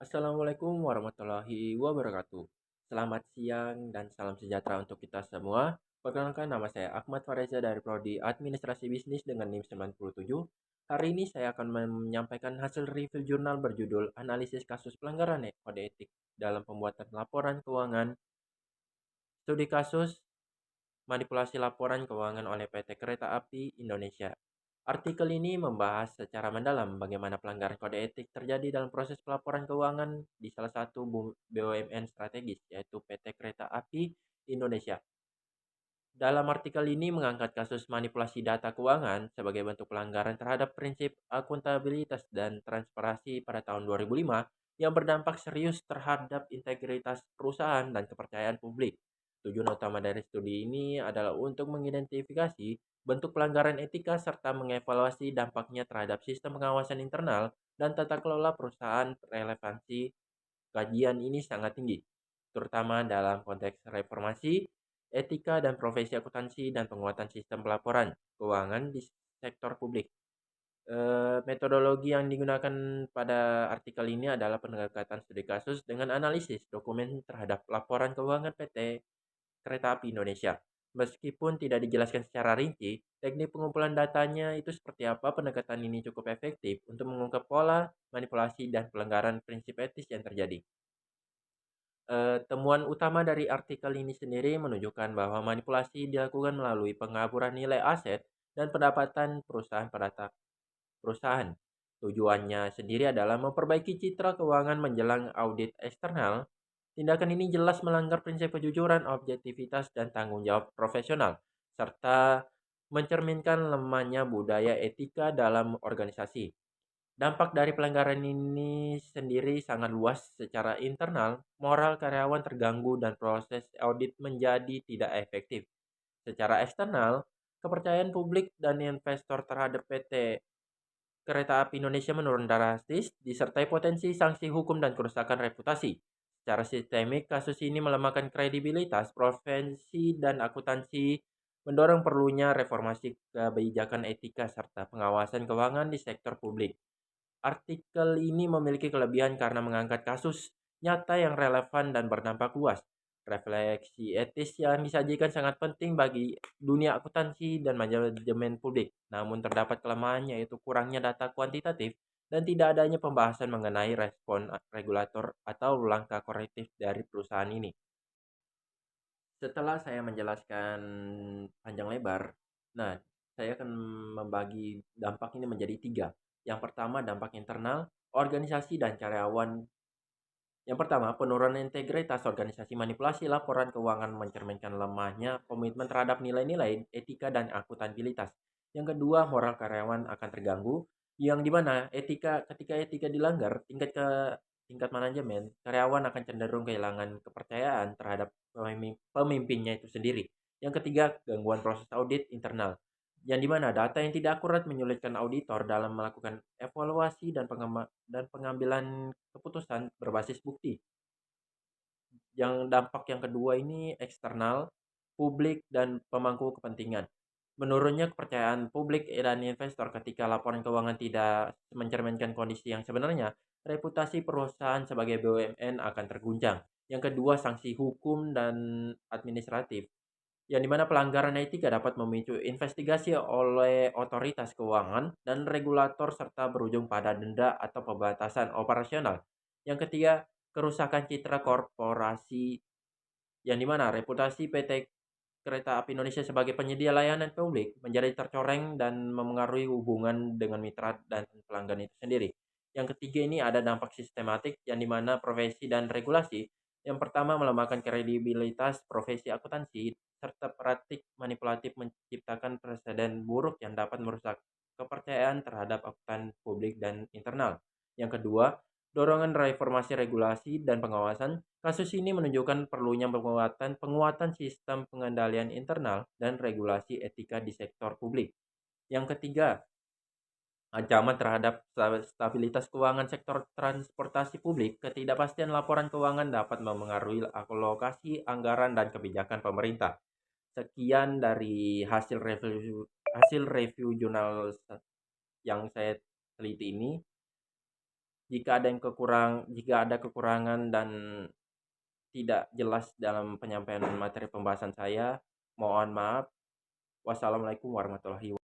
Assalamualaikum warahmatullahi wabarakatuh. Selamat siang dan salam sejahtera untuk kita semua. Perkenalkan nama saya Ahmad Fareza dari Prodi Administrasi Bisnis dengan NIM 97. Hari ini saya akan menyampaikan hasil review jurnal berjudul Analisis Kasus Pelanggaran Kode Etik dalam Pembuatan Laporan Keuangan, Studi Kasus Manipulasi Laporan Keuangan oleh PT Kereta Api Indonesia. Artikel ini membahas secara mendalam bagaimana pelanggaran kode etik terjadi dalam proses pelaporan keuangan di salah satu BUMN strategis, yaitu PT Kereta Api Indonesia. Dalam artikel ini mengangkat kasus manipulasi data keuangan sebagai bentuk pelanggaran terhadap prinsip akuntabilitas dan transparansi pada tahun 2005 yang berdampak serius terhadap integritas perusahaan dan kepercayaan publik. Tujuan utama dari studi ini adalah untuk mengidentifikasi bentuk pelanggaran etika serta mengevaluasi dampaknya terhadap sistem pengawasan internal dan tata kelola perusahaan. Relevansi kajian ini sangat tinggi, terutama dalam konteks reformasi, etika dan profesi akuntansi dan penguatan sistem pelaporan keuangan di sektor publik. Metodologi yang digunakan pada artikel ini adalah pendekatan studi kasus dengan analisis dokumen terhadap laporan keuangan PT Kereta Api Indonesia. Meskipun tidak dijelaskan secara rinci, teknik pengumpulan datanya itu seperti apa, pendekatan ini cukup efektif untuk mengungkap pola, manipulasi, dan pelanggaran prinsip etis yang terjadi. Temuan utama dari artikel ini sendiri menunjukkan bahwa manipulasi dilakukan melalui pengaburan nilai aset dan pendapatan perusahaan pada perusahaan. Tujuannya sendiri adalah memperbaiki citra keuangan menjelang audit eksternal. Tindakan ini jelas melanggar prinsip kejujuran, objektivitas, dan tanggung jawab profesional, serta mencerminkan lemahnya budaya etika dalam organisasi. Dampak dari pelanggaran ini sendiri sangat luas. Secara internal, moral karyawan terganggu dan proses audit menjadi tidak efektif. Secara eksternal, kepercayaan publik dan investor terhadap PT Kereta Api Indonesia menurun drastis, disertai potensi sanksi hukum dan kerusakan reputasi. Secara sistemik, kasus ini melemahkan kredibilitas profesi dan akuntansi, mendorong perlunya reformasi kebijakan etika serta pengawasan keuangan di sektor publik. Artikel ini memiliki kelebihan karena mengangkat kasus nyata yang relevan dan berdampak luas. Refleksi etis yang disajikan sangat penting bagi dunia akuntansi dan manajemen publik. Namun terdapat kelemahan, yaitu kurangnya data kuantitatif dan tidak adanya pembahasan mengenai respon regulator atau langkah korektif dari perusahaan ini. Setelah saya menjelaskan panjang lebar, nah, saya akan membagi dampak ini menjadi tiga. Yang pertama, dampak internal, organisasi dan karyawan. Yang pertama, penurunan integritas organisasi. Manipulasi laporan keuangan mencerminkan lemahnya komitmen terhadap nilai-nilai etika dan akuntabilitas. Yang kedua, moral karyawan akan terganggu, yang dimana ketika etika dilanggar, tingkat manajemen, karyawan akan cenderung kehilangan kepercayaan terhadap pemimpinnya itu sendiri. Yang ketiga, gangguan proses audit internal, yang dimana data yang tidak akurat menyulitkan auditor dalam melakukan evaluasi dan pengambilan keputusan berbasis bukti. Yang dampak yang kedua ini eksternal, publik dan pemangku kepentingan. Menurunnya kepercayaan publik dan investor ketika laporan keuangan tidak mencerminkan kondisi yang sebenarnya, reputasi perusahaan sebagai BUMN akan terguncang. Yang kedua, sanksi hukum dan administratif, yang dimana pelanggaran etika dapat memicu investigasi oleh otoritas keuangan dan regulator serta berujung pada denda atau pembatasan operasional. Yang ketiga, kerusakan citra korporasi, yang dimana reputasi PT Kereta Api Indonesia sebagai penyedia layanan publik menjadi tercoreng dan memengaruhi hubungan dengan mitra dan pelanggan itu sendiri. Yang ketiga ini ada dampak sistematik, yang dimana profesi dan regulasi. Yang pertama, melemahkan kredibilitas profesi akuntansi serta praktik manipulatif menciptakan presiden buruk yang dapat merusak kepercayaan terhadap akuntan publik dan internal. Yang kedua, dorongan reformasi regulasi dan pengawasan. Kasus ini menunjukkan perlunya penguatan sistem pengendalian internal dan regulasi etika di sektor publik. Yang ketiga, ancaman terhadap stabilitas keuangan sektor transportasi publik. Ketidakpastian laporan keuangan dapat memengaruhi alokasi anggaran dan kebijakan pemerintah. Sekian dari hasil review jurnal yang saya teliti ini. Jika ada kekurangan dan tidak jelas dalam penyampaian materi pembahasan saya, mohon maaf. Wassalamualaikum warahmatullahi wabarakatuh.